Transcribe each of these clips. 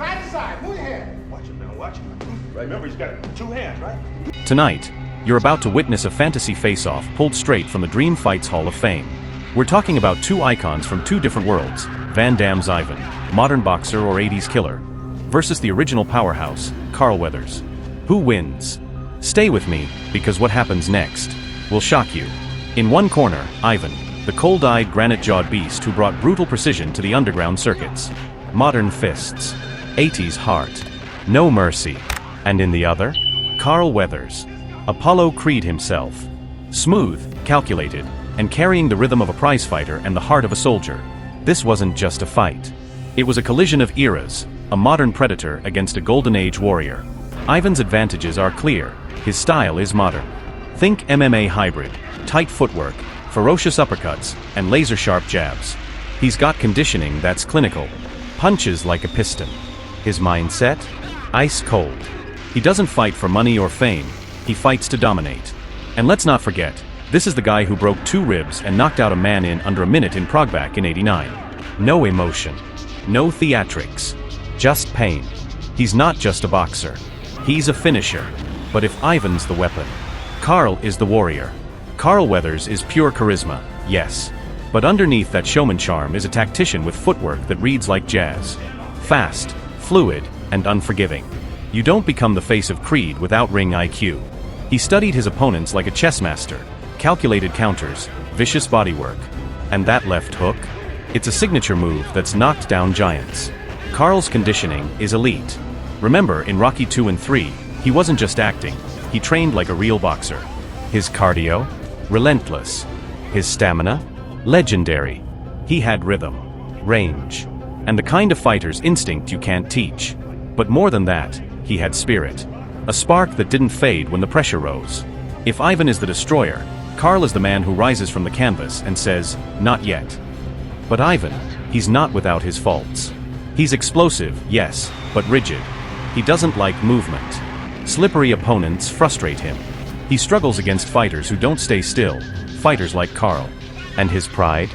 Side to side. Move your hand. Watch it, man. Watch it. Right. Remember, he's got two hands, right? Tonight, you're about to witness a fantasy face-off pulled straight from the Dream Fights Hall of Fame. We're talking about two icons from two different worlds, Van Damme's Ivan, modern boxer or 80s killer, versus the original powerhouse, Carl Weathers. Who wins? Stay with me, because what happens next will shock you. In one corner, Ivan, the cold-eyed, granite-jawed beast who brought brutal precision to the underground circuits. Modern fists. 80s heart. No mercy. And in the other, Carl Weathers. Apollo Creed himself. Smooth, calculated, and carrying the rhythm of a prizefighter and the heart of a soldier. This wasn't just a fight. It was a collision of eras, a modern predator against a golden age warrior. Ivan's advantages are clear. His style is modern. Think MMA hybrid, tight footwork, ferocious uppercuts, and laser-sharp jabs. He's got conditioning that's clinical. Punches like a piston. His mindset? Ice cold. He doesn't fight for money or fame. He fights to dominate. And let's not forget, this is the guy who broke 2 ribs and knocked out a man in under a minute in Prague in '89. No emotion. No theatrics. Just pain. He's not just a boxer. He's a finisher. But if Ivan's the weapon, Carl is the warrior. Carl Weathers is pure charisma, yes. But underneath that showman charm is a tactician with footwork that reads like jazz. Fast, fluid, and unforgiving. You don't become the face of Creed without ring IQ. He studied his opponents like a chess master, calculated counters, vicious bodywork. And that left hook? It's a signature move that's knocked down giants. Carl's conditioning is elite. Remember, in Rocky 2 and 3, he wasn't just acting, he trained like a real boxer. His cardio? Relentless. His stamina? Legendary. He had rhythm, range, and the kind of fighter's instinct you can't teach. But more than that, he had spirit. A spark that didn't fade when the pressure rose. If Ivan is the destroyer, Carl is the man who rises from the canvas and says, "Not yet." But Ivan, he's not without his faults. He's explosive, yes, but rigid. He doesn't like movement. Slippery opponents frustrate him. He struggles against fighters who don't stay still, fighters like Carl. And his pride?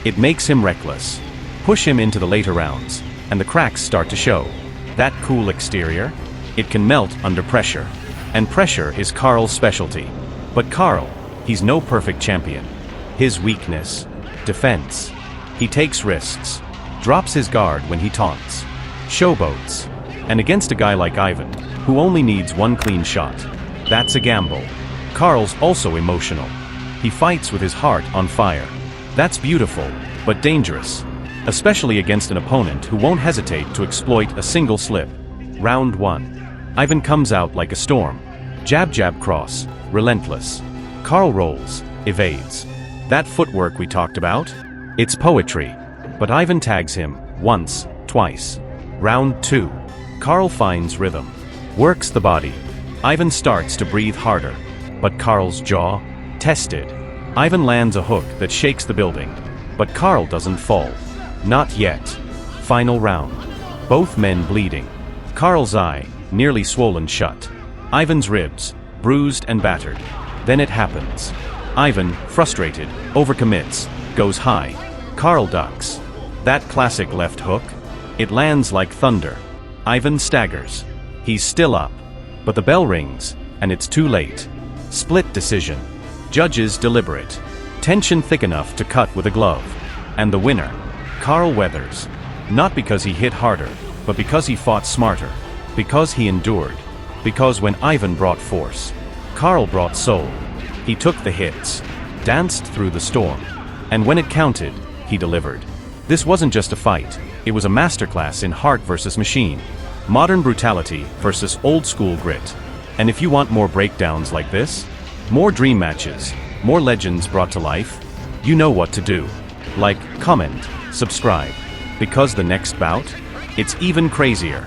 It makes him reckless. Push him into the later rounds, and the cracks start to show. That cool exterior? It can melt under pressure. And pressure is Carl's specialty. But Carl, he's no perfect champion. His weakness? Defense. He takes risks. Drops his guard when he taunts. Showboats. And against a guy like Ivan, who only needs one clean shot, that's a gamble. Carl's also emotional. He fights with his heart on fire. That's beautiful, but dangerous. Especially against an opponent who won't hesitate to exploit a single slip. Round 1. Ivan comes out like a storm. Jab jab cross, relentless. Carl rolls, evades. That footwork we talked about? It's poetry. But Ivan tags him, once, twice. Round 2. Carl finds rhythm. Works the body. Ivan starts to breathe harder. But Carl's jaw? Tested. Ivan lands a hook that shakes the building. But Carl doesn't fall. Not yet. Final round. Both men bleeding. Carl's eye, nearly swollen shut. Ivan's ribs, bruised and battered. Then it happens. Ivan, frustrated, overcommits, goes high. Carl ducks. That classic left hook? It lands like thunder. Ivan staggers. He's still up. But the bell rings, and it's too late. Split decision. Judges deliberate. Tension thick enough to cut with a glove. And the winner? Carl Weathers. Not because he hit harder, but because he fought smarter. Because he endured. Because when Ivan brought force, Carl brought soul. He took the hits, danced through the storm. And when it counted, he delivered. This wasn't just a fight. It was a masterclass in heart versus machine. Modern brutality versus old-school grit. And if you want more breakdowns like this, more dream matches, more legends brought to life, you know what to do. Like, comment, subscribe. Because the next bout, it's even crazier.